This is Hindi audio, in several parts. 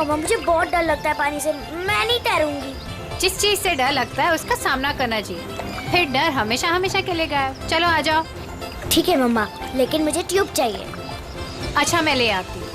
मम्मा, मुझे बहुत डर लगता है पानी से, मैं नहीं तैरूंगी। जिस चीज से डर लगता है उसका सामना करना चाहिए, फिर डर हमेशा हमेशा के लिए गायब। चलो आ जाओ। ठीक है मम्मा, लेकिन मुझे ट्यूब चाहिए। अच्छा मैं ले आती हूँ।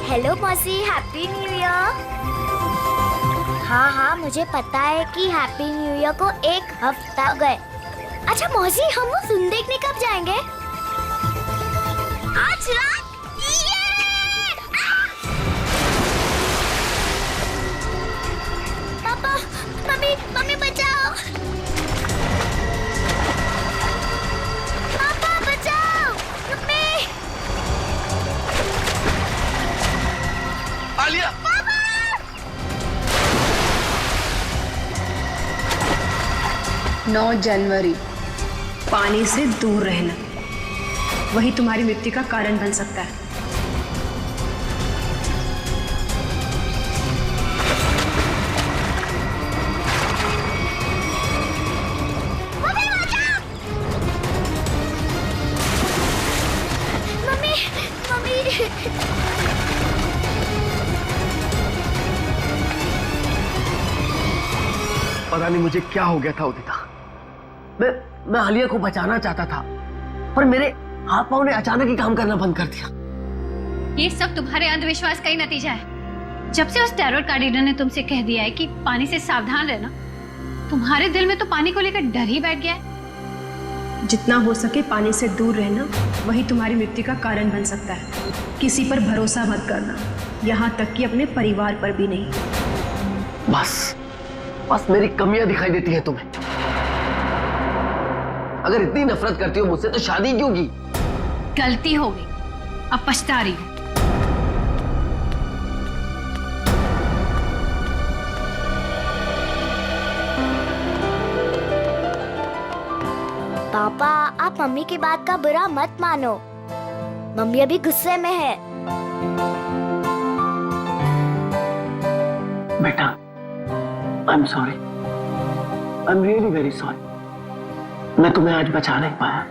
हेलो मौसी, हैप्पी न्यू ईयर। हाँ, मुझे पता है कि हैप्पी न्यू ईयर को 1 हफ्ता हो गए। अच्छा मौसी, हम वो फिल्म देखने कब जाएंगे? आज रात। पापा, मम्मी बचाओ। पापा बचाओ, मम्मी। आलिया! 9 जनवरी, पानी से दूर रहना, वही तुम्हारी मृत्यु का कारण बन सकता है। पता नहीं मुझे क्या हो गया था उदिता। मैं आलिया को बचाना चाहता था, पर मेरे हाथ पांव ने अचानक ही काम करना बंद कर दिया। ये सब तुम्हारे अंधविश्वास का ही नतीजा है। जब से उस टैरोट कार्डिनर ने तुमसे कह दिया है कि पानी से सावधान रहना, तुम्हारे दिल में तो पानी को लेकर डर ही बैठ गया है। जितना हो सके पानी से दूर रहना, वही तुम्हारी मृत्यु का कारण बन सकता है। किसी पर भरोसा मत करना, यहाँ तक कि अपने परिवार पर भी नहीं। बस मेरी कमियां दिखाई देती हैं तुम्हें। अगर इतनी नफरत करती हो मुझसे तो शादी क्यों की? गलती हो गई, अब पछता रही हूँ। पापा, आप मम्मी की बात का बुरा मत मानो। मम्मी अभी गुस्से में है। बेटा, I'm sorry. I'm really very sorry. मैं तुम्हें आज बचा नहीं पाया।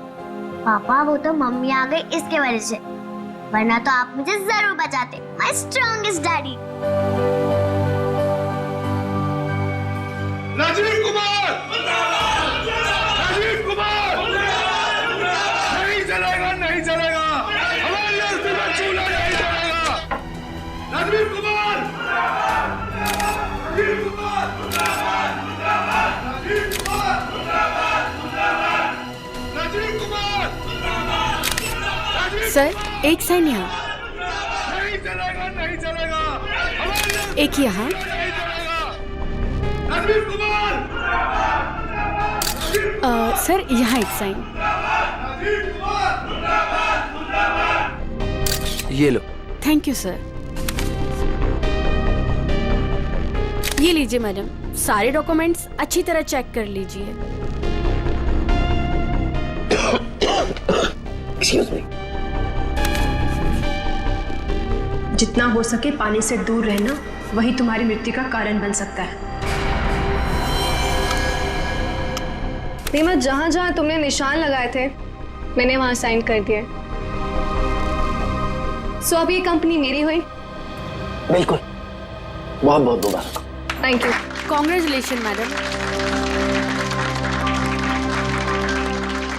पापा, वो तो मम्मी आ गई इसके वजह से, वरना तो आप मुझे जरूर बचाते। My strongest daddy. Rajiv Kumar! Rajiv Kumar! नहीं चलेगा, नहीं चलेगा। हमारी अस्थिर में चूल्हा नहीं चलेगा। राजीव कुमार! राजीव कुमार! राजीव कुमार! राजीव कुमार! सर, एक साइन यहाँ। नहीं चलेगा, नहीं चलेगा। हमारी एक यहाँ। नहीं चलेगा। राजीव कुमार! सर, यहाँ एक साइन। ये लो। Thank you sir. ये लीजिए मैडम, सारे डॉक्यूमेंट्स अच्छी तरह चेक कर लीजिए। Excuse me. जितना हो सके पानी से दूर रहना, वही तुम्हारी मृत्यु का कारण बन सकता है। रीमा, जहाँ जहाँ तुमने निशान लगाए थे मैंने वहाँ साइन कर दिए। सो अब ये कंपनी मेरी हुई। बिल्कुल, बहुत बहुत मुबारक। Thank you. Congratulation madam.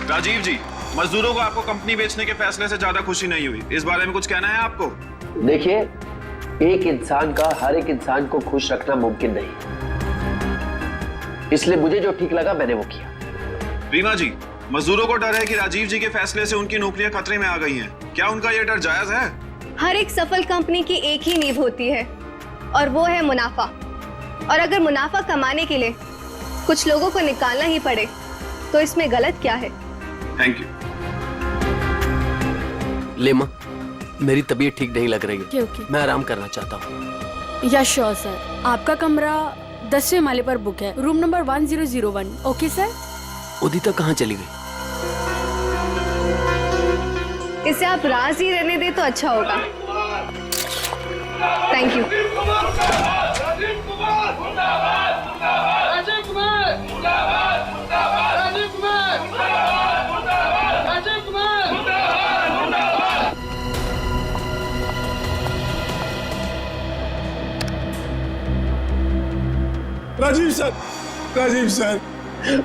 Rajiv ji, मजदूरों को आपको कंपनी बेचने के फैसले से ज्यादा खुशी नहीं हुई, इस बारे में कुछ कहना है आपको? देखिए, एक इंसान का हर एक इंसान को खुश रखना मुमकिन नहीं, इसलिए मुझे जो ठीक लगा मैंने वो किया। रीमा जी, मजदूरों को डर है कि राजीव जी के फैसले से उनकी नौकरियां खतरे में आ गई हैं। क्या उनका ये डर जायज है? हर एक सफल कंपनी की एक ही नींव होती है और वो है मुनाफा। और अगर मुनाफा कमाने के लिए कुछ लोगों को निकालना ही पड़े तो इसमें गलत क्या है? Thank you. लेमा, मेरी तबीयत ठीक नहीं लग रही है। ओके। मैं आराम करना चाहता हूँ। या श्योर सर, आपका कमरा 10वें माले पर बुक है, room number 1001। Okay sir. Udita कहाँ चली गई? इसे आप राज ही रहने दे तो अच्छा होगा। Thank you. Rajiv Kumar Rajiv Kumar Rajiv Kumar Rajiv Kumar. Rajiv sir,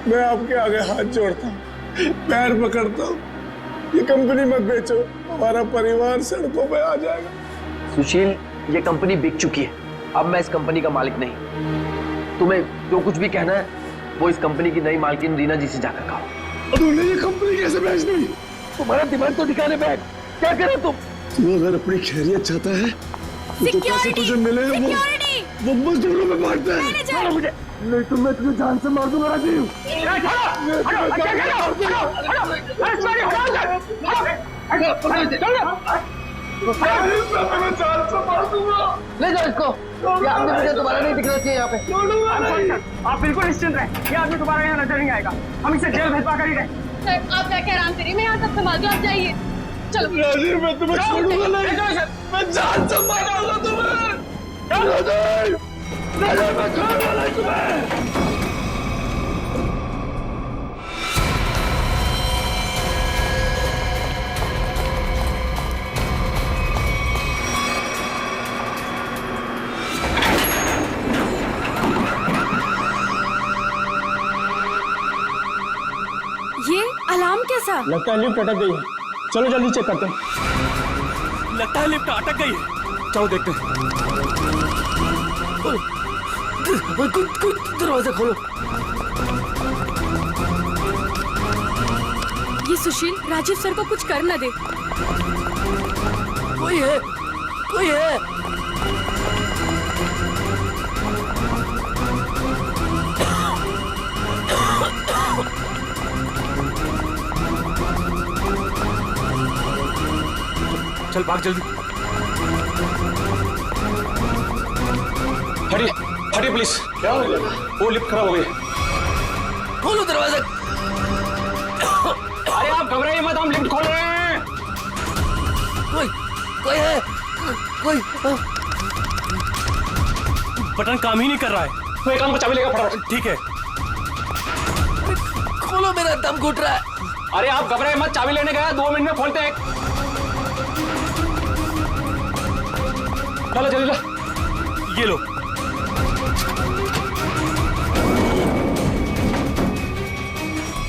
मैं आपके आगे हाथ जोड़ता हूँ, पैर पकड़ता हूँ, ये कंपनी मत बेचो, हमारा परिवार सड़कों पे आ जाएगा। सुशील, ये कंपनी बिक चुकी है, अब मैं इस कंपनी का मालिक नहीं। तुम्हें जो कुछ भी कहना है वो इस कंपनी की नई मालकिन रीना जी से जाकर कहो। तूने ये कंपनी कैसे बेच दी? तुम्हारा दिमाग तो ठिकाने पे है, क्या करे तुम? तू अगर अपनी खैरियत चाहता है तो पैसे तुझे मिले वो मजदूरों में बांटता है। मुझे नहीं तो मैं तुझे जान से मार दूंगा राजीव। ले जाओ इसको, ये आदमी मुझे दोबारा नहीं दिखना चाहिए यहाँ पे। आप बिल्कुल निश्चिंत रहें, ये आदमी दोबारा यहाँ नजर नहीं आएगा। हम इसे जेल भिजवा कर ही रहे। सर आप जाके आराम करिए, मैं यहाँ सब संभाल दूँ, आप जाइए। चलो राजीव, मैं तुम्हें छोड़ूंगा नहीं, मैं जान से मारूंगा तुम्हें। राजीव, मैं छोड़ूंगा नहीं तुम्हें। ये अलार्म कैसा? लगता है लिफ्ट अटक गई है, चलो जल्दी चेक करते हैं। लगता है लिफ्ट अटक गई है, चलो देखते हैं। दरवाजा खोलो। ये सुशील राजीव सर को कुछ कर न दे। कोई है, कोई है। चल भाग जल्दी। हटिए हटिए प्लीज। क्या हो गया? वो लिफ्ट खराब हो गई। खोलो दरवाजा। अरे आप घबराइए मत, हम लिफ्ट खोल रहे हैं। कोई है, कोई। बटन काम ही नहीं कर रहा है। तो एक काम को चाबी लेगा फटाफट। ठीक है। खोलो, मेरा दम घुट रहा है। अरे आप घबराइए मत, चाबी लेने गया, 2 मिनट में खोलते हैं। चलो जल्दी ला, ये लो।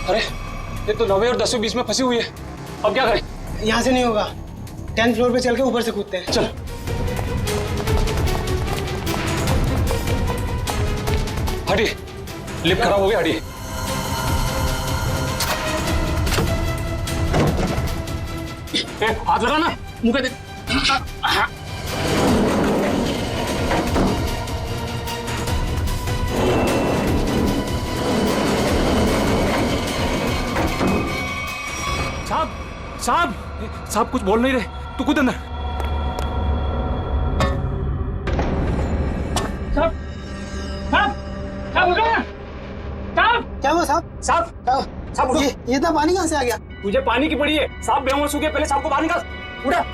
अरे ये तो 9वीं और 10वीं बीच में फंसी हुई है, अब क्या करें? यहाँ से नहीं होगा, 10th फ्लोर पे चल के ऊपर से कूदते हैं। चल। हटिए, लिफ्ट खराब हो गया, हटिए। हाथ लगा ना मुंह पे दे। साहब कुछ बोल नहीं रहे, तू कूद अंदर। क्या हुआ साहब? साहब उठिए, ये इतना पानी कहाँ से आ गया? तुझे पानी की पड़ी है, साहब बेहोश हो गए, पहले साहब को बाहर निकाल। उठा।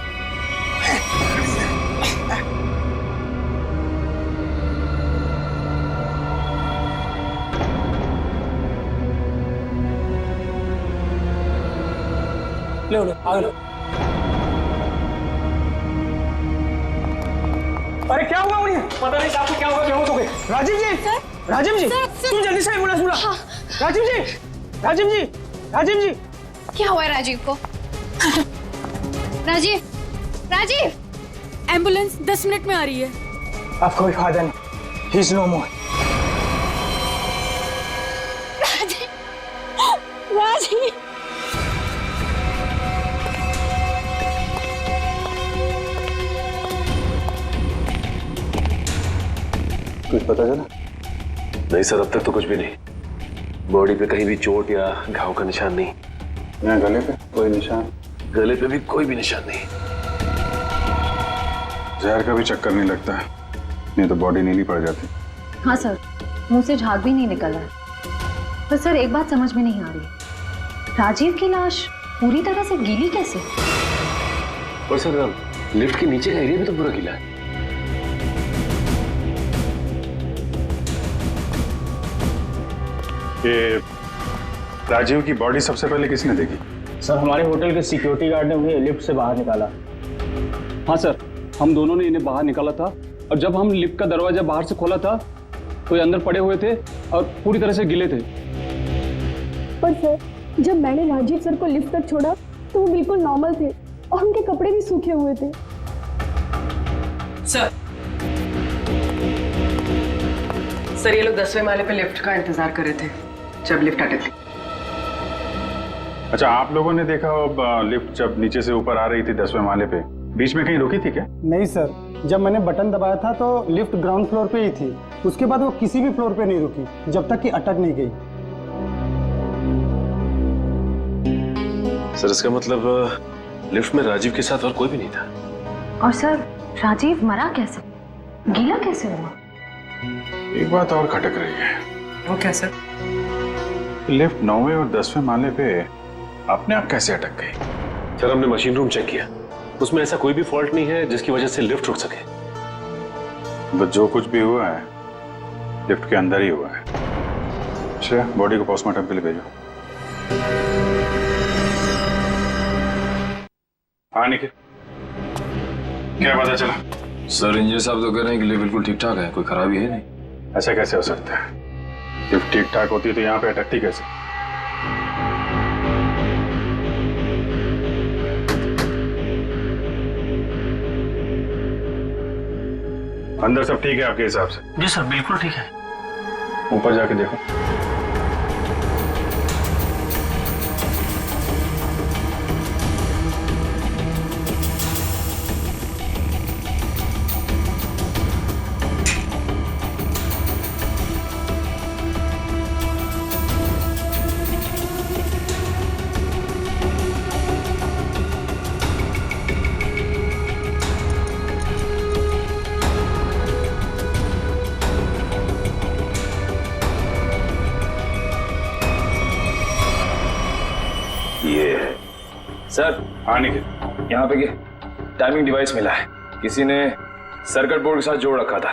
ले आगे लो। अरे क्या हुआ उन्हें? पता नहीं साहब को क्या हुआ, बेहोश हो गए। राजीव जी, राजीव जी, तुम जल्दी से एम्बुलेंस बुला। राजीव जी, राजीव जी, राजीव जी। क्या हुआ है राजीव को? राजीव एम्बुलेंस 10 मिनट में आ रही है। अब कोई फायदा नहीं, ही इज नो मोर। राजीव कुछ पता चला? नहीं सर, अब तक तो कुछ भी नहीं। बॉडी पे कहीं भी चोट या घाव का निशान नहीं। यहाँ गले पे कोई निशान? गले पे भी कोई भी निशान नहीं। जहर का भी चक्कर नहीं लगता है, नहीं तो बॉडी नीली पड़ जाती। हाँ सर, मुंह से झाग भी नहीं निकला है। पर सर एक बात समझ में नहीं आ रही, राजीव की लाश पूरी तरह से गीली कैसे? और सर लिफ्ट के नीचे का एरिया भी तो पूरा गीला है। ये राजीव की बॉडी सबसे पहले किसने देखी? सर हमारे होटल के सिक्योरिटी गार्ड ने उन्हें लिफ्ट से बाहर निकाला। हाँ सर, हम दोनों ने इन्हें बाहर निकाला था और जब हम लिफ्ट का दरवाजा बाहर से खोला था तो ये अंदर पड़े हुए थे और पूरी तरह से गिले थे। पर सर जब मैंने राजीव सर को लिफ्ट तक छोड़ा तो वो बिल्कुल नॉर्मल थे और उनके कपड़े भी सूखे हुए थे। सर ये लोग 10वें माले पे लिफ्ट का इंतजार कर रहे थे जब लिफ्ट अटक गई। अच्छा, आप लोगों ने देखा लिफ्ट जब नीचे से ऊपर आ रही थी 10वें माले पे, बीच में कहीं रुकी थी क्या? नहीं सर, जब मैंने बटन दबाया था तो लिफ्ट ग्राउंड फ्लोर पे ही थी। उसके बाद वो किसी भी फ्लोर पे नहीं रुकी जब तक कि अटक नहीं गई। सर इसका मतलब लिफ्ट में राजीव के साथ और कोई भी नहीं था। और सर राजीव मरा कैसे, गीला कैसे हुआ? एक बात और खटक रही है। वो क्या सर? लिफ्ट 9वें और 10वें माले पे अपने आप कैसे अटक गई? सर हमने मशीन रूम चेक किया, उसमें ऐसा कोई भी फॉल्ट नहीं है जिसकी वजह से लिफ्ट रुक सके। बस जो कुछ भी हुआ है लिफ्ट के अंदर ही हुआ है। अच्छा, बॉडी को पोस्टमार्टम के लिए भेजो। हाँ निखिल, क्या पता चला? सर इंजीनियर साहब तो कह रहे हैं कि लिफ्ट बिल्कुल ठीक ठाक है, कोई खराबी है नहीं। ऐसा कैसे हो सकता है? लिफ्ट ठीक ठाक होती तो यहाँ पे अटकती कैसे? अंदर सब ठीक है आपके हिसाब से? जी सर बिल्कुल ठीक है। ऊपर जाके देखो। सर हाँ निखिल, यहाँ पे टाइमिंग डिवाइस मिला है, किसी ने सर्किट बोर्ड के साथ जोड़ रखा था।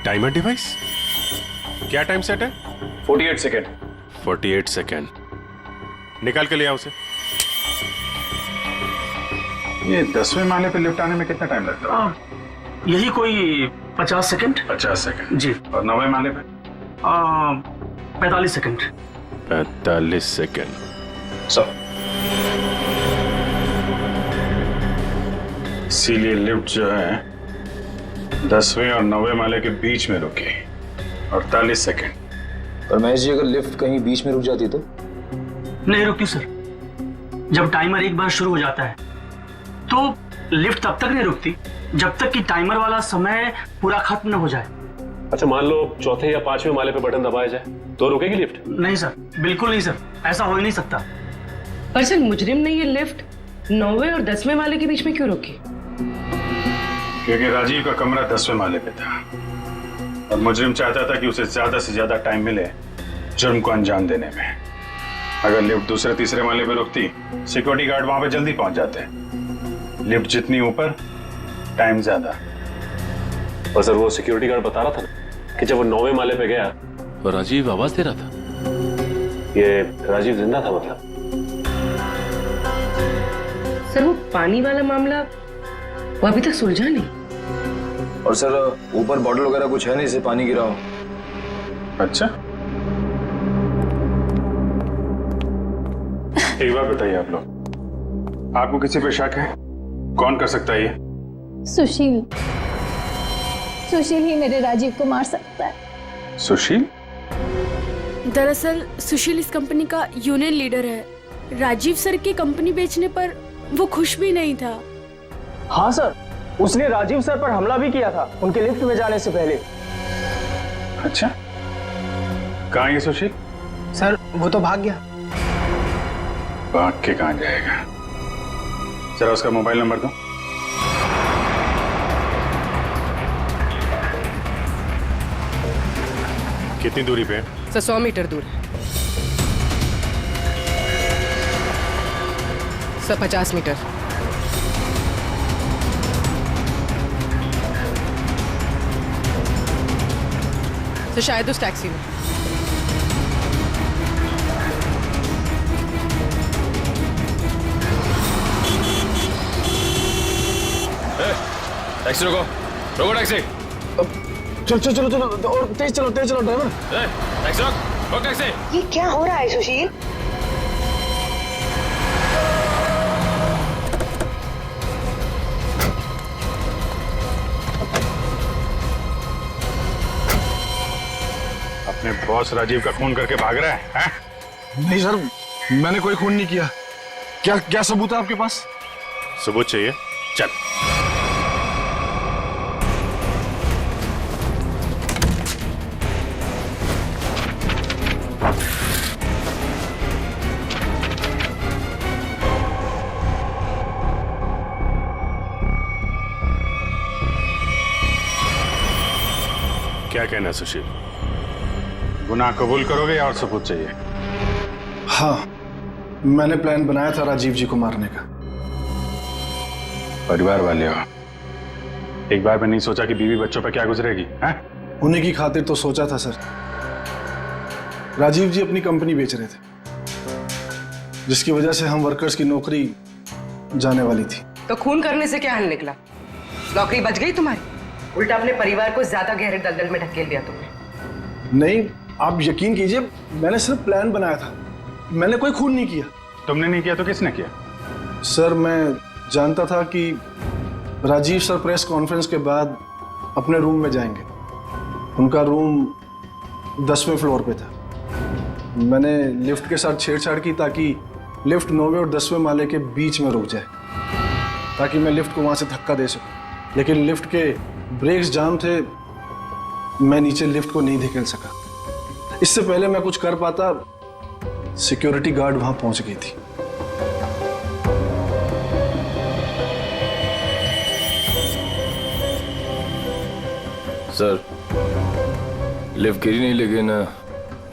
Timer device? क्या टाइम सेट है? 48 सेकेंड। 48 सेकेंड। निकाल के ले आओ उसे। ये 10वें माले पे लिफ्ट आने में कितना टाइम लगता है? यही कोई 50 सेकंड। 50 सेकंड जी। और 9वें माले पे? 45 सेकंड। 45 सेकेंड। सर इसीलिए लिफ्ट जो है 10वें और 9वें माले के बीच में रुकी 48 सेकंड। पर महेश जी अगर लिफ्ट कहीं बीच में रुक जाती तो? नहीं रुकती सर। जब टाइमर एक बार शुरू हो जाता है तो लिफ्ट तब तक नहीं रुकती जब तक कि टाइमर वाला समय पूरा खत्म न हो जाए। अच्छा मान लो चौथे या 5वें माले पे बटन दबाया जाए तो रुकेगी लिफ्ट? नहीं सर, बिल्कुल नहीं सर, ऐसा हो ही नहीं सकता। पर सर मुजरिम ने ये लिफ्ट 9वें और 10वें माले के बीच में क्यों रोकी? क्योंकि राजीव का कमरा 10वें माले पे था और मुजरिम चाहता था कि उसे ज्यादा से ज्यादा टाइम मिले जुर्म को अंजाम देने में। अगर लिफ्ट दूसरे तीसरे माले पे रुकती, सिक्योरिटी गार्ड वहां पे जल्दी पहुंच जाते। लिफ्ट जितनी ऊपर, टाइम ज्यादा। और सर वो सिक्योरिटी गार्ड बता रहा था ना कि जब वो 9वें माले पे गया तो राजीव आवाज दे रहा था। ये राजीव जिंदा था मतलब? सर वो पानी वाला मामला वो अभी तक सुलझा नहीं। और सर ऊपर बॉटल वगैरह कुछ है नहीं जिससे पानी गिरा हो। अच्छा, एक बात बताइए आप लोग, आपको किसी पे शक है? कौन कर सकता है ये? सुशील। सुशील ही मेरे राजीव को मार सकता है। सुशील? दरअसल सुशील इस कंपनी का यूनियन लीडर है। राजीव सर की कंपनी बेचने पर वो खुश भी नहीं था। हाँ सर, उसने राजीव सर पर हमला भी किया था उनके लिफ्ट में जाने से पहले। अच्छा, कहाँ है ये सुशील? सर वो तो भाग गया। भाग के कहाँ जाएगा? जरा उसका मोबाइल नंबर दो। कितनी दूरी पे है? सर 100 मीटर दूर है। Sir 50 metre. सर शायद उस टैक्सी में। टैक्सी रोको, रोको टैक्सी। चलो चलो चलो चलो और तेज चलो ड्राइवर। टैक्सी रोक टैक्सी। ये क्या हो रहा है सुशील? अपने बॉस राजीव का खून करके भाग रहा है? नहीं सर, मैंने कोई खून नहीं किया। क्या क्या सबूत है आपके पास? सबूत चाहिए? चल। क्या कहना है सुशील? गुनाह कबूल करोगे या और सबूत चाहिए? हाँ, मैंने प्लान बनाया था राजीव जी को मारने का। परिवार वाले हो, एक बार में नहीं सोचा कि बीवी बच्चों पर क्या गुजरेगी? हैं? उन्हीं की खातिर तो सोचा था सर। राजीव जी अपनी कंपनी बेच रहे थे, जिसकी वजह से हम वर्कर्स की नौकरी जाने वाली थी। तो खून करने से क्या हल निकला? नौकरी बच गई तुम्हारी? उल्टा अपने परिवार को ज्यादा गहरे दलदल में ढकेल दिया तुमने। नहीं, आप यकीन कीजिए, मैंने सिर्फ प्लान बनाया था, मैंने कोई खून नहीं किया। तुमने नहीं किया तो किसने किया? सर, मैं जानता था कि राजीव सर प्रेस कॉन्फ्रेंस के बाद अपने रूम में जाएंगे। उनका रूम 10वें फ्लोर पे था। मैंने लिफ्ट के साथ छेड़छाड़ की ताकि लिफ्ट 9वें और 10वें माले के बीच में रुक जाए, ताकि मैं लिफ्ट को वहां से धक्का दे सकूं। लेकिन लिफ्ट के ब्रेक्स जाम थे, मैं नीचे लिफ्ट को नहीं धकेल सका। इससे पहले मैं कुछ कर पाता, सिक्योरिटी गार्ड वहां पहुंच गई थी। सर, लिफ्ट गिरी नहीं, लेकिन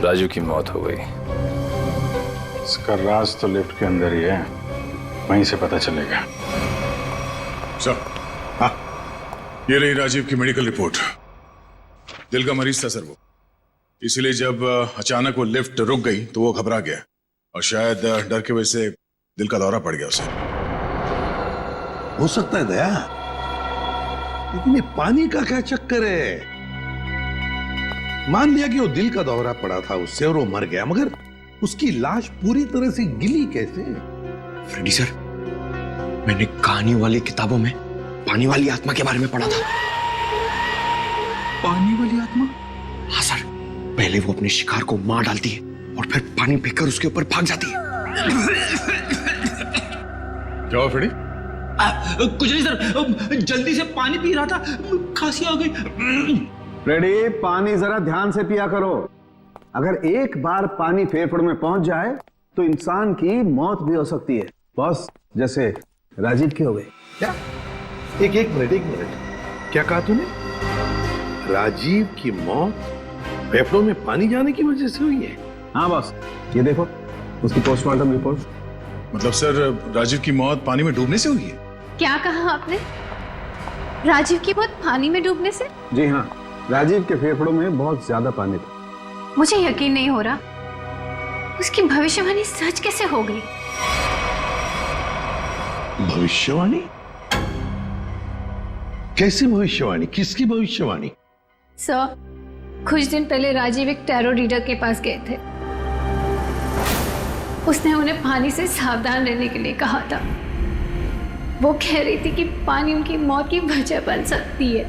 राजू की मौत हो गई। इसका राज तो लिफ्ट के अंदर ही है, वहीं से पता चलेगा। सर, हाँ, ये रही राजीव की मेडिकल रिपोर्ट। दिल का मरीज था सर वो, इसलिए जब अचानक वो लिफ्ट रुक गई तो वो घबरा गया और शायद डर की वजह से दिल का दौरा पड़ गया उसे। हो सकता है दया, लेकिन ये पानी का क्या चक्कर है? मान लिया कि वो दिल का दौरा पड़ा था उससे और वो मर गया, मगर उसकी लाश पूरी तरह से गिली कैसे? फ्रेडी सर, मैंने कहानी वाली किताबों में पानी वाली आत्मा के बारे में पढ़ा था। पानी वाली आत्मा? हाँ सर, पहले वो अपने शिकार को मार डालती है और फिर पानी पीकर उसके ऊपर भाग जाती है। क्या हुआ फ्रेडी? कुछ नहीं सर, जल्दी से पानी पी रहा था, खांसी आ गई। फ्रेडी, पानी जरा ध्यान से पिया करो। अगर एक बार पानी फेफड़ों में पहुंच जाए तो इंसान की मौत भी हो सकती है, बॉस, जैसे राजीव की हो गई। क्या? एक मिनट, क्या कहा तूने? राजीव की मौत फेफड़ों में पानी जाने की वजह से हुई है? हाँ बॉस, ये देखो उसकी पोस्टमार्टम रिपोर्ट। मतलब सर, राजीव की मौत पानी में डूबने से हुई है? क्या कहा आपने? राजीव की मौत पानी में डूबने से? जी हाँ, राजीव के फेफड़ों में बहुत ज्यादा पानी था। मुझे यकीन नहीं हो रहा, उसकी भविष्यवाणी सच कैसे हो गई? भविष्यवाणी? कैसी भविष्यवाणी? किसकी भविष्यवाणी? सर, कुछ दिन पहले राजीव एक टैरो रीडर के पास गए थे। उसने उन्हें पानी से सावधान रहने के लिए कहा था। वो कह रही थी कि पानी उनकी मौत की वजह बन सकती है।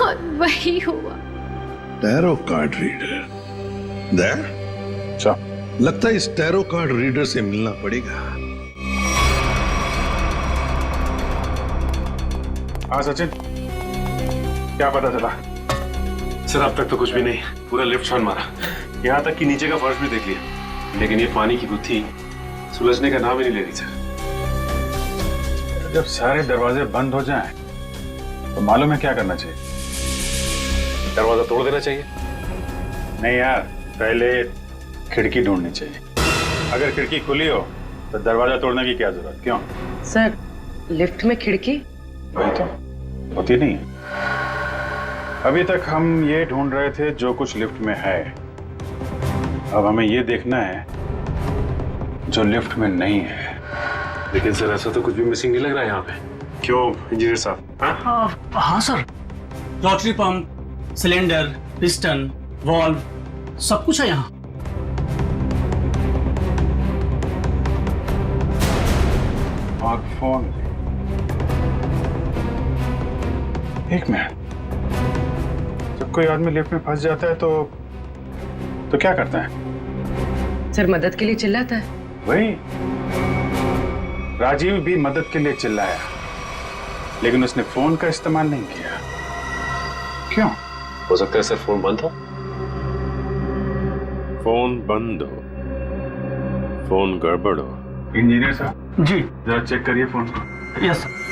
और वही हुआ। Tarot card reader? लगता है इस टैरो कार्ड रीडर से मिलना पड़ेगा। हाँ सचिन, क्या पता चला? सर, अब तक तो कुछ भी नहीं, पूरा लिफ्ट छान मारा, यहाँ तक कि नीचे का फर्श भी देख लिया, लेकिन ये पानी की गुत्थी सुलझने का नाम ही नहीं ले रही सर। जब सारे दरवाजे बंद हो जाएं, तो मालूम है क्या करना चाहिए? दरवाजा तोड़ देना चाहिए? नहीं यार, पहले खिड़की ढूंढनी चाहिए। अगर खिड़की खुली हो तो दरवाजा तोड़ने की क्या जरूरत? क्यों सर, लिफ्ट में खिड़की? वही तो होती नहीं है। अभी तक हम ये ढूंढ रहे थे जो कुछ लिफ्ट में है, अब हमें ये देखना है जो लिफ्ट में नहीं है। लेकिन सर, ऐसा तो कुछ भी मिसिंग नहीं लग रहा है यहाँ पे। क्यों इंजीनियर साहब? हाँ sir, rotary pump, cylinder, piston, valve, सब कुछ है यहाँ। और फोन, एक मिनट, जब कोई आदमी लिफ्ट में फंस जाता है तो क्या करता है? सर मदद के लिए चिल्लाता है। वही, राजीव भी मदद के लिए चिल्लाया, लेकिन उसने फोन का इस्तेमाल नहीं किया। क्यों? हो सकता है सर फोन बंद हो। फोन बंद हो, फोन गड़बड़ हो। इंजीनियर साहब जी, जरा चेक करिए फोन को। Yes sir.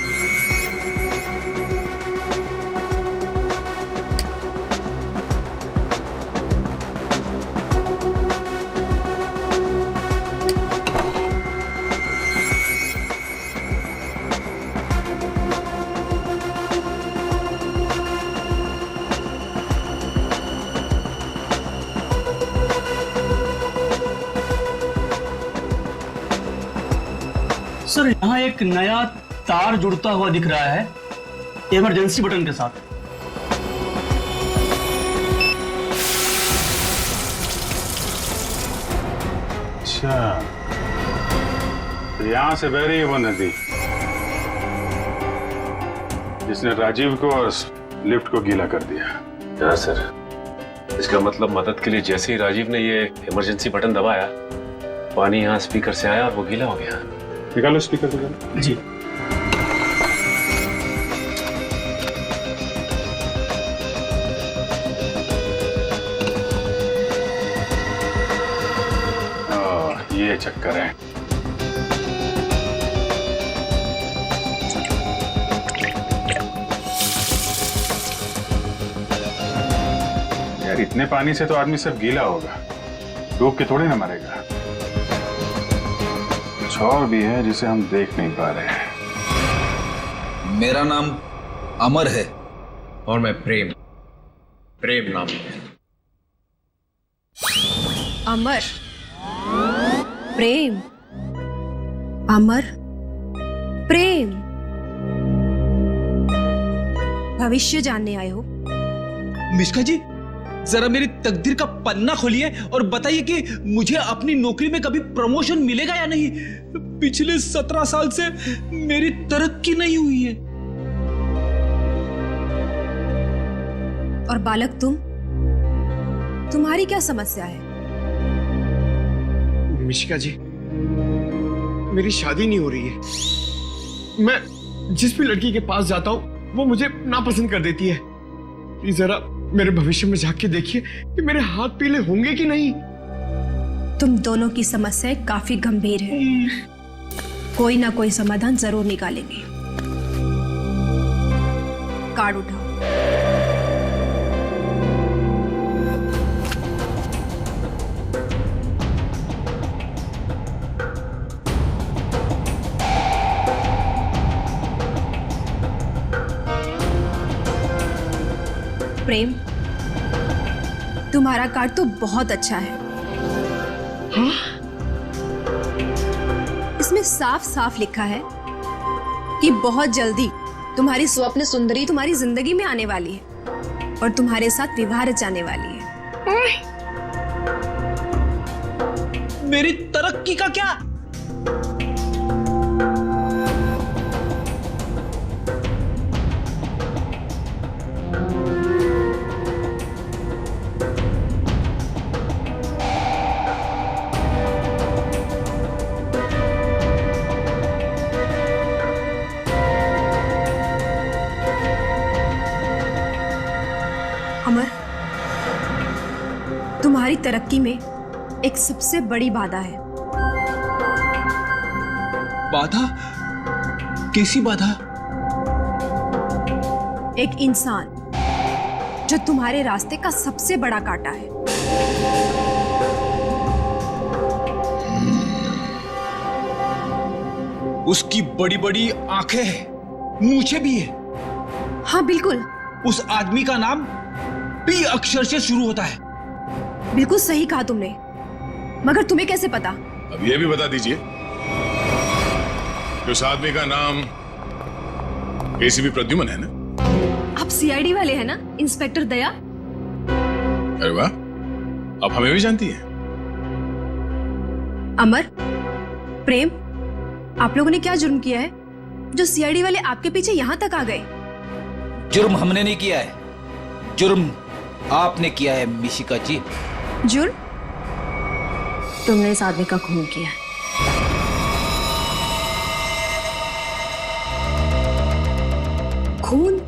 सर यहाँ एक नया तार जुड़ता हुआ दिख रहा है इमरजेंसी बटन के साथ। अच्छा, तो यहां से बह रही है वो नदी जिसने राजीव को और लिफ्ट को गीला कर दिया। हाँ सर, इसका मतलब मदद के लिए जैसे ही राजीव ने ये इमरजेंसी बटन दबाया, पानी यहाँ स्पीकर से आया और वो गीला हो गया। निकालो स्पीकर को। जी। ये चक्कर है। यार इतने पानी से तो आदमी सब गीला होगा, डूब के थोड़ी ना मरेगा। कुछ और भी है जिसे हम देख नहीं पा रहे हैं। मेरा नाम अमर है और मैं प्रेम नाम है। अमर, प्रेम, अमर, प्रेम। भविष्य जानने आए हो? मिश्का जी, जरा मेरी तकदीर का पन्ना खोलिए और बताइए कि मुझे अपनी नौकरी में कभी प्रमोशन मिलेगा या नहीं। पिछले 17 साल से मेरी तरक्की नहीं हुई है। और बालक तुम्हारी क्या समस्या है? मिशिका जी, मेरी शादी नहीं हो रही है। मैं जिस भी लड़की के पास जाता हूँ वो मुझे नापसंद कर देती है। प्लीज जरा मेरे भविष्य में झांक के देखिए कि मेरे हाथ पीले होंगे कि नहीं। तुम दोनों की समस्याएं काफी गंभीर है, कोई ना कोई समाधान जरूर निकालेंगे। कार्ड उठाओ। प्रेम, तुम्हारा कार्ड तो बहुत अच्छा है। हाँ? इसमें साफ साफ लिखा है कि बहुत जल्दी तुम्हारी स्वप्न सुंदरी तुम्हारी जिंदगी में आने वाली है और तुम्हारे साथ विवाह रचाने वाली है। मेरी तरक्की का क्या? अमर, तुम्हारी तरक्की में एक सबसे बड़ी बाधा है। बाधा? कैसी बाधा? एक इंसान जो तुम्हारे रास्ते का सबसे बड़ा कांटा है। उसकी बड़ी बड़ी आंखें हैं, मूछें भी है। हाँ बिल्कुल। उस आदमी का नाम पी अक्षर से शुरू होता है। बिल्कुल सही कहा तुमने, मगर तुम्हें कैसे पता? अब ये भी बता दीजिए कि उस आदमी का नाम एसीपी प्रद्युमन है ना? आप सीआईडी वाले हैं ना, इंस्पेक्टर दया? अरे वाह, आप हमें भी जानती हैं। अमर, प्रेम, आप लोगों ने क्या जुर्म किया है जो सीआईडी वाले आपके पीछे यहां तक आ गए? जुर्म हमने नहीं किया है, जुर्म आपने किया है मिशिका जी। जुर्म? तुमने इस आदमी का खून किया है। खून?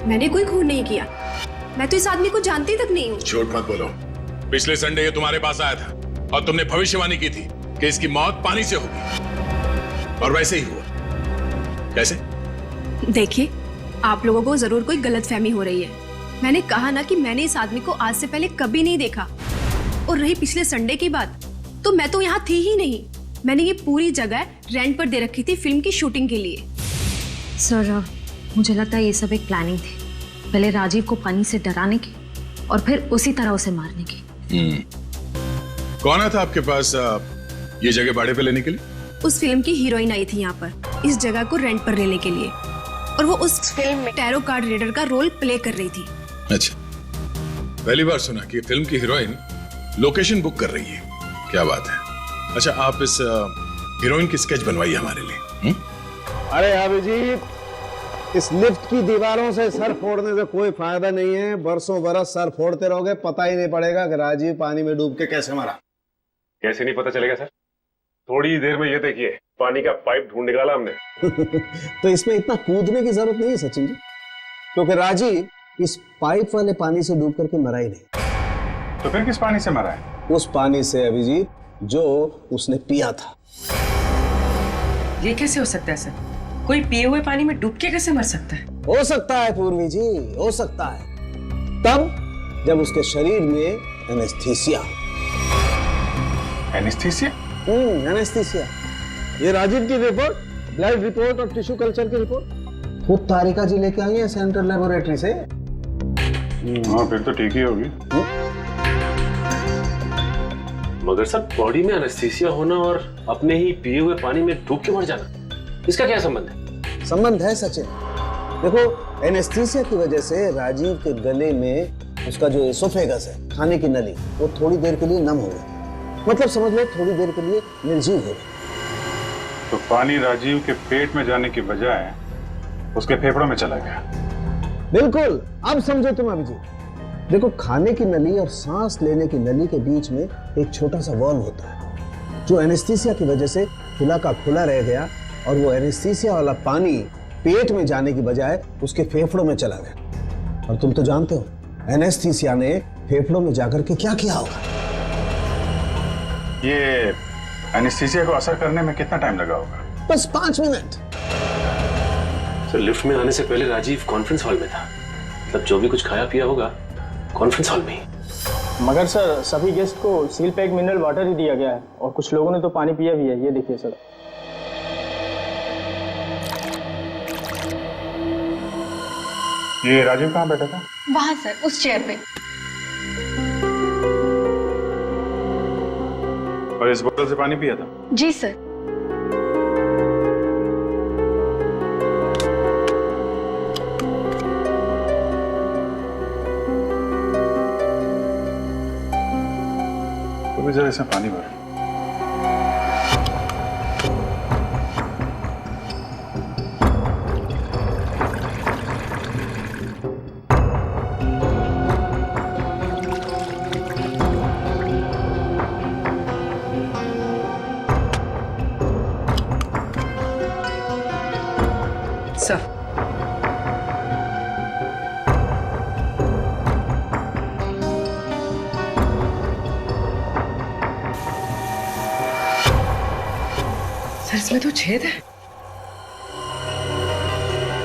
मैंने कोई खून नहीं किया। मैं तो इस आदमी को जानती तक नहीं हूँ। झूठ मत बोलो। पिछले संडे ये तुम्हारे पास आया था और तुमने भविष्यवाणी की थी कि इसकी मौत पानी से होगी, और वैसे ही हुआ। कैसे? देखिए, आप लोगों को जरूर कोई गलतफहमी हो रही है। मैंने कहा ना कि मैंने इस आदमी को आज से पहले कभी नहीं देखा। और रही पिछले संडे की बात, तो मैं तो यहाँ थी ही नहीं। मैंने ये पूरी जगह रेंट पर दे रखी थी फिल्म की शूटिंग के लिए। सर, मुझे लगता है ये सब एक प्लानिंग थी, पहले राजीव को पानी से डराने की और फिर उसी तरह उसे मारने की। कौन आया था आपके पास ये जगह भाड़े पे लेने के लिए? उस फिल्म की हीरोइन आई थी यहाँ पर इस जगह को रेंट पर लेने के लिए, और वो उस फिल्म में टैरो कार्ड रीडर का रोल प्ले कर रही थी। अच्छा, पहली बार सुना कि फिल्म की हीरोइन लोकेशन बुक कर रही है। क्या बात है। अच्छा, आप इस हीरोइन की स्केच बनवाइए हमारे लिए। अरे अभिजीत, इस लिफ्ट की दीवारों से सर फोड़ने से कोई फायदा नहीं है। बरसों बरस सर फोड़ते रहोगे, पता ही नहीं पड़ेगा कि राजीव पानी में डूब के कैसे मरा। कैसे नहीं पता चलेगा सर? थोड़ी देर में ये देखिए, पानी का पाइप ढूंढ निकाला हमने। तो इसमें इतना कूदने की जरूरत नहीं है सचिन जी, क्योंकि राजीव इस पाइप वाले पानी से डूब करके मरा ही नहीं। तो फिर किस पानी से मरा है? उस पानी से अभिजीत जो उसने पिया था। ये कैसे हो सकता है सर? कोई पिए हुए पानी में डूब के कैसे मर सकता है? हो सकता है पूर्वी जी, हो सकता है, तब जब उसके शरीर में एनेस्थीसिया। एनेस्थीसिया? एनेस्थीसिया। ये राजीव की रिपोर्ट, ब्लड रिपोर्ट और टिश्यू कल्चर की रिपोर्ट खुद तारिका जी लेके आई है सेंट्रल लेबोरेटरी से। हाँ, फिर तो ठीक ही होगी। मगर सर, बॉडी में एनेस्थीसिया होना और अपने ही पिए हुए पानी में डूब के मर जाना, इसका क्या संबंध है? संबंध है सचिन। देखो, एनेस्थीसिया की वजह से राजीव के गले में उसका जो एसोफेगस है, खाने की नली, वो थोड़ी देर के लिए नम हो गई। मतलब समझ लो थोड़ी देर के लिए निर्जीव हो गई। तो पानी राजीव के पेट में जाने की बजाय उसके फेफड़ों में चला गया। बिल्कुल, अब समझो तुम अभिजीत। देखो, खाने की नली और सांस लेने की नली के बीच में एक छोटा सा वॉल्व होता है, जो एनेस्थीसिया की वजह से खुला का खुला रह गया, और वो एनेस्थीसिया वाला पानी पेट में जाने की बजाय उसके फेफड़ों में चला गया। और तुम तो जानते हो एनेस्थीसिया ने फेफड़ों में जाकर के क्या किया होगा। ये एनेस्थीसिया को असर करने में कितना टाइम लगा होगा? बस 5 मिनट। सर, लिफ्ट में आने से पहले राजीव कॉन्फ्रेंस हॉल में था, मतलब जो भी कुछ खाया पिया होगा कॉन्फ्रेंस हॉल में ही। मगर सर, सभी गेस्ट को सील पैक मिनरल वाटर ही दिया गया है, और कुछ लोगों ने तो पानी पिया भी है। ये देखिए सर। ये राजीव कहाँ बैठा था? वहां सर, उस चेयर पे। और इस बोतल से पानी पिया था? जी सर। तो जरा इसमें पानी भर। सर, इसमें तो छेद है।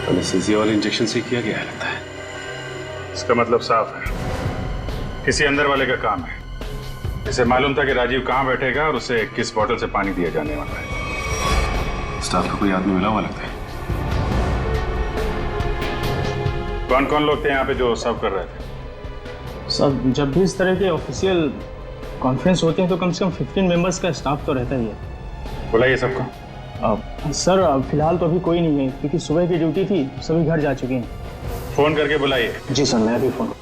एनेस्थीसिया वाले इंजेक्शन से किया गया है लगता है। इसका मतलब साफ है, किसी अंदर वाले का काम है। इसे मालूम था कि राजीव कहाँ बैठेगा और उसे किस बोतल से पानी दिया जाने वाला है। स्टाफ का कोई आदमी मिला हुआ लगता है। कौन कौन लोग थे यहाँ पे जो सर्व कर रहे थे? सब, जब भी इस तरह के ऑफिशियल कॉन्फ्रेंस होती है तो कम से कम 15 मेंबर्स का स्टाफ तो रहता ही है। बुलाइए सबको। सर फिलहाल तो अभी कोई नहीं है, क्योंकि सुबह की ड्यूटी थी, सभी घर जा चुके हैं। फोन करके बुलाइए। जी सर, मैं अभी फोन।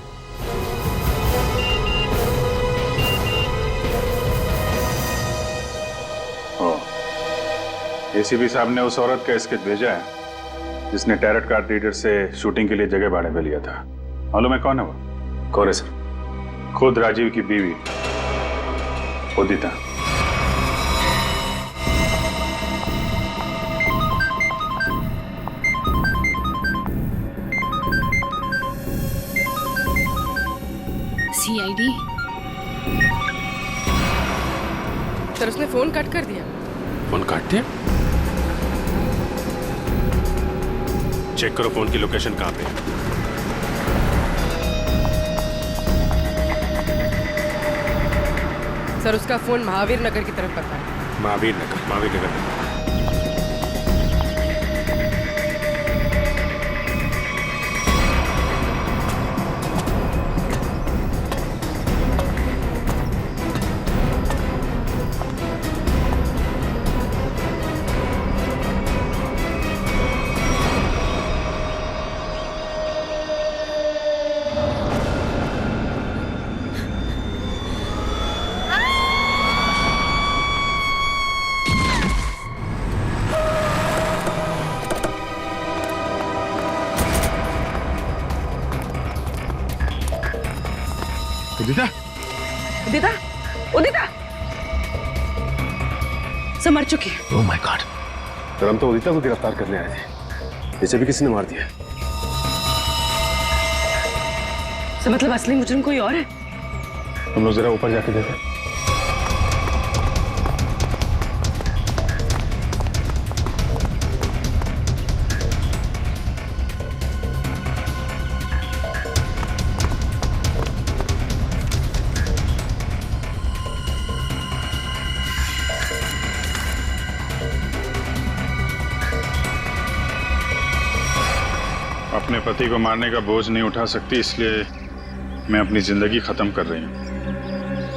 एसीपी साहब ने उस औरत का स्केच भेजा है जिसने टैरट कार्ड रीडर से शूटिंग के लिए जगह भाड़े पे लिया था। मालूम है कौन है वो? कौन है सर? खुद राजीव की बीवी उदिता। सीआईडी। सर उसने फोन कट कर दिया। फोन काट दिया? चेक करो फोन की लोकेशन कहाँ पे है। सर उसका फोन महावीर नगर की तरफ पता है। महावीर नगर। उदिता, उदिता, उदिता सब मर चुकी है। Oh my God. सर हम तो उदिता को गिरफ्तार करने आए थे, इसे भी किसी ने मार दिया। सर मतलब असली मुजरिम कोई और है? तुम लोग जरा ऊपर जाके देखो। अपने पति को मारने का बोझ नहीं उठा सकती, इसलिए मैं अपनी जिंदगी खत्म कर रही हूँ।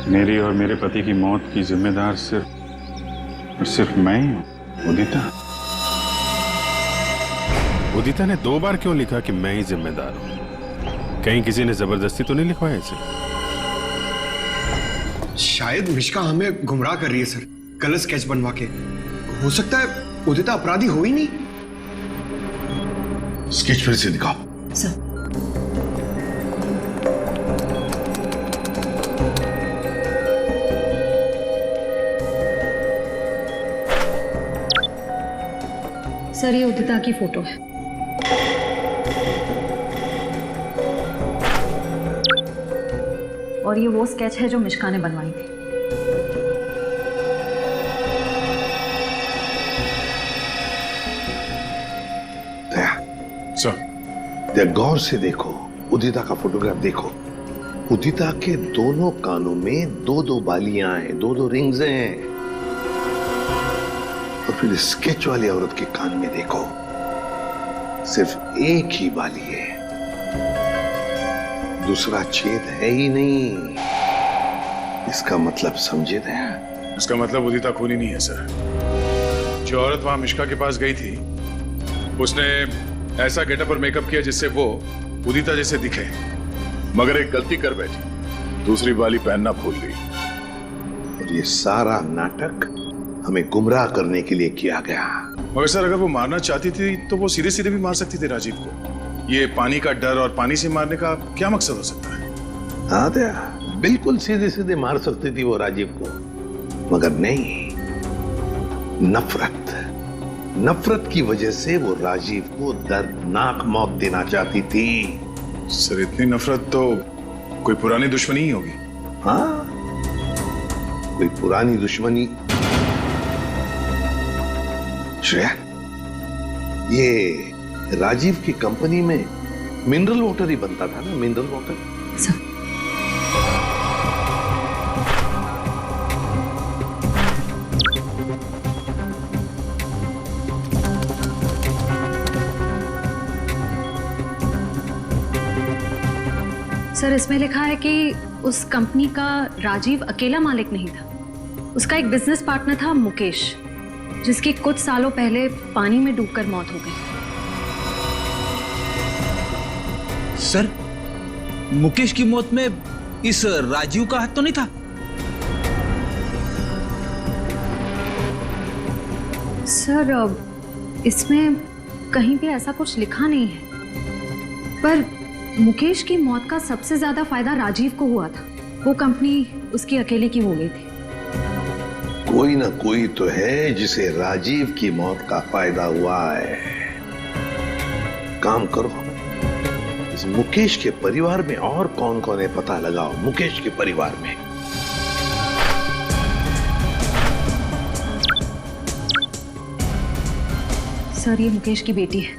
मेरी और मेरे पति की मौत की जिम्मेदार सिर्फ मैं ही हूँ। उदिता ने 2 बार क्यों लिखा कि मैं ही जिम्मेदार हूं? कहीं किसी ने जबरदस्ती तो नहीं लिखवाया इसे? शायद मिश्का हमें गुमराह कर रही है सर, गलत स्केच बनवा के। हो सकता है उदिता अपराधी हो ही नहीं। स्केच फिर से दिखाओ। सर सर ये उदिता की फोटो है। और ये वो स्केच है जो मिश्का ने बनवाई थी। दया, गौर से देखो, उदिता का फोटोग्राफ देखो। उदिता के दोनों कानों में 2-2 बालियां हैं, 2-2 रिंग्स हैं। और फिर स्केच वाली औरत के कान में देखो, सिर्फ एक ही बाली है, दूसरा छेद है ही नहीं। इसका मतलब समझे दया? इसका मतलब उदिता खूनी नहीं है सर। जो औरत वहां मिश्का के पास गई थी, उसने ऐसा गेटअप और मेकअप किया जिससे वो उदिता जैसे दिखे, मगर एक गलती कर बैठी, दूसरी बाली पहनना भूल गई। और ये सारा नाटक हमें गुमराह करने के लिए किया गया। मगर सर अगर वो मारना चाहती थी तो वो सीधे सीधे भी मार सकती थी राजीव को। ये पानी का डर और पानी से मारने का क्या मकसद हो सकता है? हाँ दया, बिल्कुल सीधे सीधे मार सकती थी वो राजीव को, मगर नहीं, नफरत की वजह से वो राजीव को दर्दनाक मौत देना चाहती थी। सर इतनी नफरत तो कोई पुरानी दुश्मनी ही होगी। हाँ, कोई पुरानी दुश्मनी। श्रेया, ये राजीव की कंपनी में मिनरल वाटर ही बनता था ना, मिनरल वाटर। सर इसमें लिखा है कि उस कंपनी का राजीव अकेला मालिक नहीं था, उसका एक बिजनेस पार्टनर था मुकेश, जिसकी कुछ सालों पहले पानी में डूबकर मौत हो गई। सर, मुकेश की मौत में इस राजीव का हाथ तो नहीं था? सर, इसमें कहीं भी ऐसा कुछ लिखा नहीं है, पर मुकेश की मौत का सबसे ज्यादा फायदा राजीव को हुआ था। वो कंपनी उसकी अकेले की हो गई थी। कोई ना कोई तो है जिसे राजीव की मौत का फायदा हुआ है। काम करो, इस मुकेश के परिवार में और कौन कौन है पता लगाओ। मुकेश के परिवार में सर, ये मुकेश की बेटी है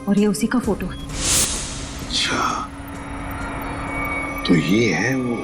और ये उसी का फोटो है। अच्छा, तो ये है वो।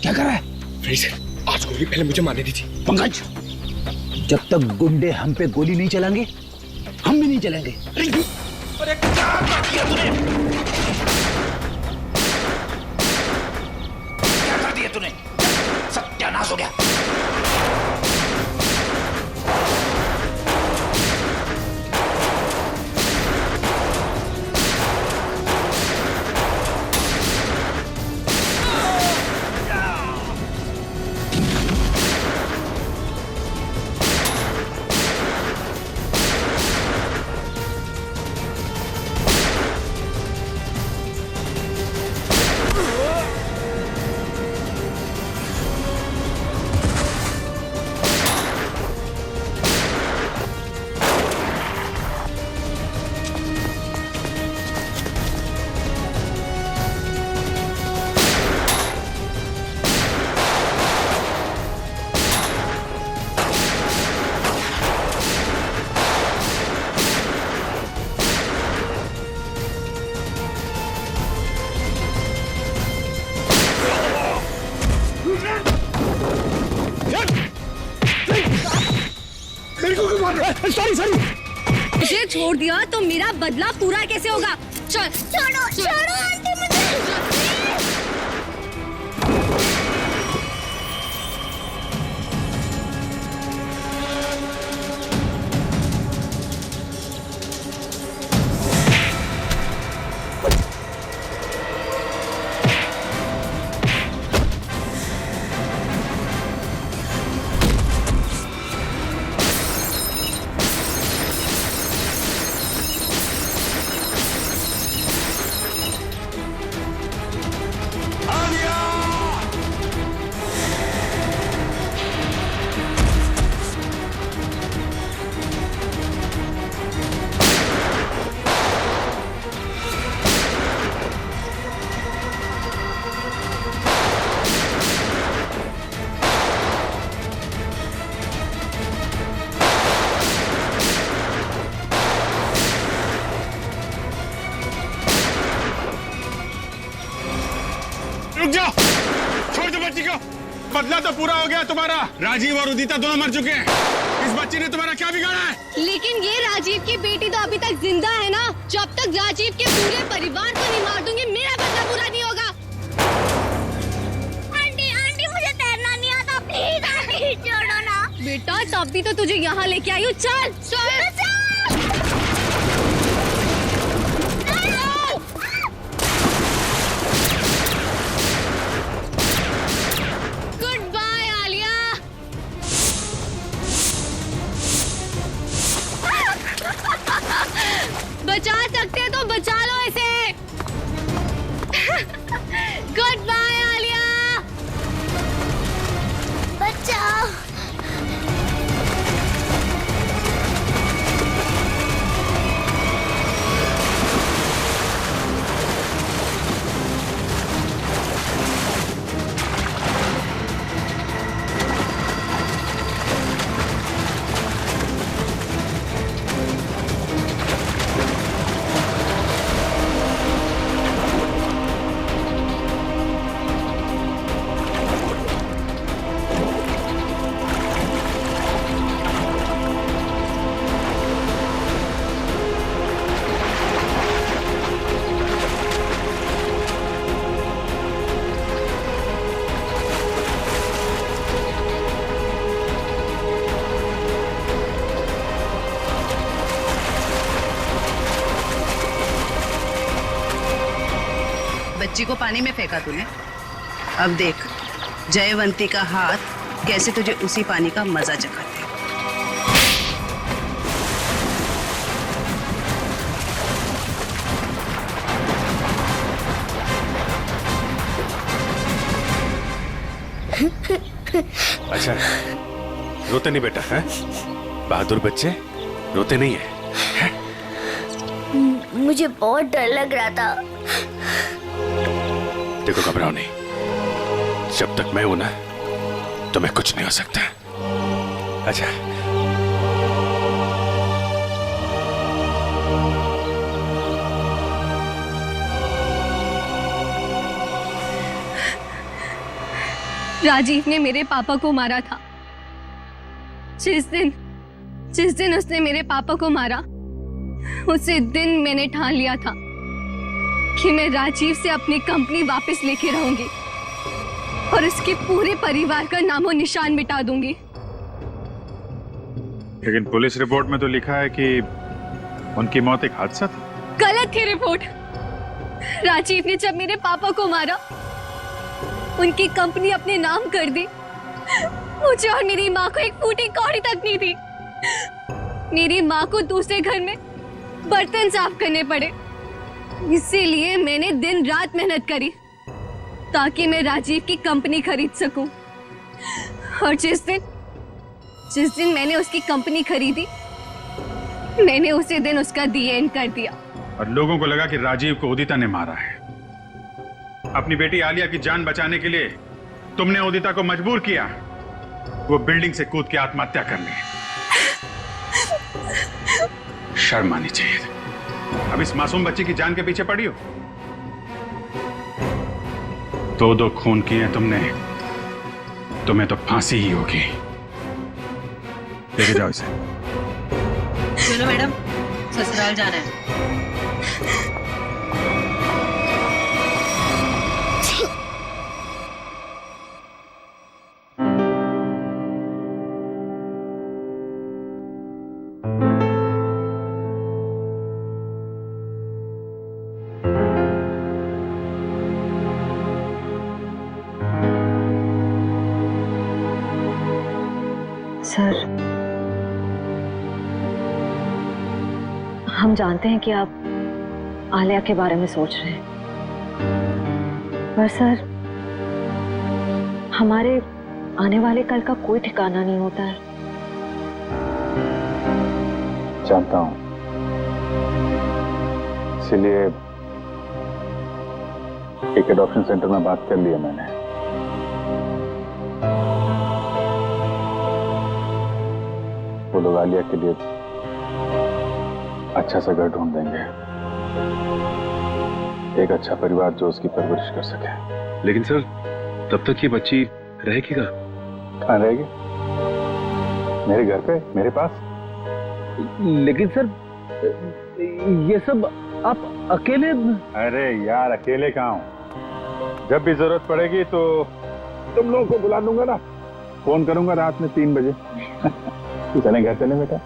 क्या कर रहा है? आज गोली पहले मुझे मारने दी थी। पंकज, जब तक गुंडे हम पे गोली नहीं चलाएंगे, हम भी नहीं चलेंगे। अरे क्या कर दिया तूने? क्या कर दिया तूने? सत्यानाश हो गया। सॉरी, इसे छोड़ दिया तो मेरा बदला पूरा कैसे होगा? चल, छोड़ो आंटी मुझे। रुक जाओ, छोड़ दो बच्ची को। बदला तो पूरा हो गया तुम्हारा। राजीव और उदिता दोनों मर चुके हैं। इस बच्ची ने तुम्हारा क्या बिगाड़ा है? लेकिन ये राजीव की बेटी तो अभी तक जिंदा है ना। जब तक राजीव के पूरे परिवार को नहीं मार दूंगी, मेरा बदला पूरा नहीं होगा। आंटी मुझे तैरना नहीं आता, प्लीज आंटी छोड़ो ना। बेटा, तब भी तो तुझे यहाँ लेके आई हूँ। चल चल। बचा सकते हैं तो बचा लो इसे। Goodbye Alia. बचाओ। बच्ची को पानी में फेंका तूने। अब देख जयवंती का हाथ कैसे तुझे उसी पानी का मजा चखाते। अच्छा, रोते नहीं बेटा, है? बहादुर बच्चे रोते नहीं है? मुझे बहुत डर लग रहा था। देखो घबराओ नहीं, जब तक मैं हूं ना तुम्हें कुछ नहीं हो सकता। अच्छा राजीव ने मेरे पापा को मारा था। जिस दिन उसने मेरे पापा को मारा, उसी दिन मैंने ठान लिया था कि मैं राजीव से अपनी कंपनी वापस लेके रहूंगी और उसके पूरे परिवार का नामो निशान मिटा दूंगी। लेकिन पुलिस रिपोर्ट में तो लिखा है कि उनकी मौत एक हादसा थी। गलत थी रिपोर्ट। राजीव ने जब मेरे पापा को मारा, उनकी कंपनी अपने नाम कर दी। मुझे और मेरी माँ को एक फूटी कौड़ी तक नहीं दी। मेरी माँ को दूसरे घर में बर्तन साफ करने पड़े। इसीलिए मैंने दिन रात मेहनत करी ताकि मैं राजीव की कंपनी खरीद सकूं। और जिस दिन मैंने उसकी कंपनी खरीदी, मैंने उसी दिन उसका दी एंड कर दिया। और लोगों को लगा कि राजीव को उदिता ने मारा है। अपनी बेटी आलिया की जान बचाने के लिए तुमने उदिता को मजबूर किया वो बिल्डिंग से कूद के आत्महत्या करने। शर्म आनी चाहिए। अब इस मासूम बच्ची की जान के पीछे पड़ी हो। दो खून किए तुमने, तुम्हें तो फांसी ही होगी। लेके जाओ इसे। चलो मैडम, ससुराल जाना है। सर, हम जानते हैं कि आप आलिया के बारे में सोच रहे हैं, पर सर हमारे आने वाले कल का कोई ठिकाना नहीं होता है। जानता हूं, इसीलिए एक एडॉप्शन सेंटर में बात कर लिया मैंने। वो लोग आलिया के लिए अच्छा सा घर ढूंढ देंगे, एक अच्छा परिवार जो उसकी परवरिश कर सके। लेकिन सर, तब तक ये बच्ची रहेगी कहाँ रहेगी? मेरे घर पे, मेरे पास। लेकिन सर, ये सब आप अकेले? अरे यार, अकेले कहाँ हूं? जब भी जरूरत पड़ेगी तो तुम लोगों को बुला दूंगा ना। फोन करूंगा रात में 3 बजे। चलें घर चलें बेटा।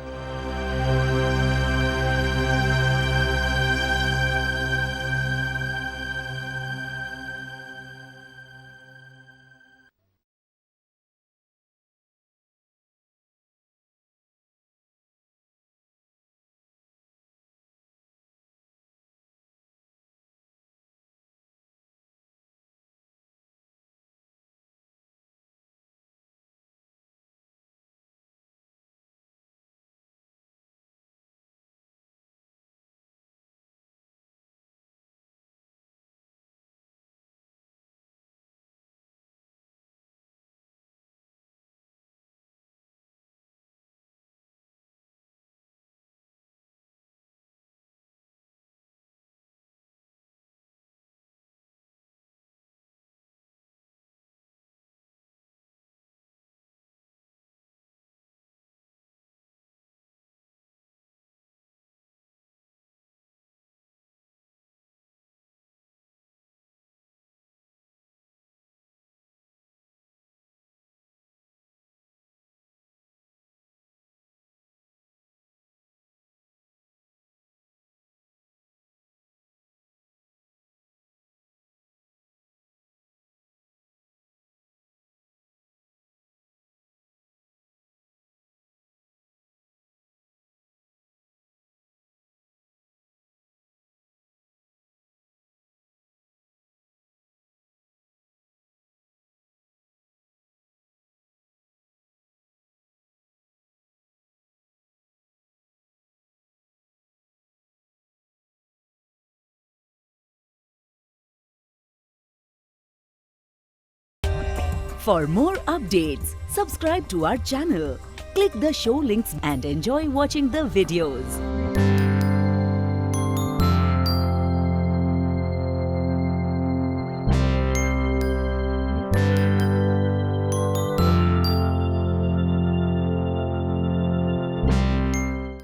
For more updates, subscribe to our channel, click the show links and enjoy watching the videos.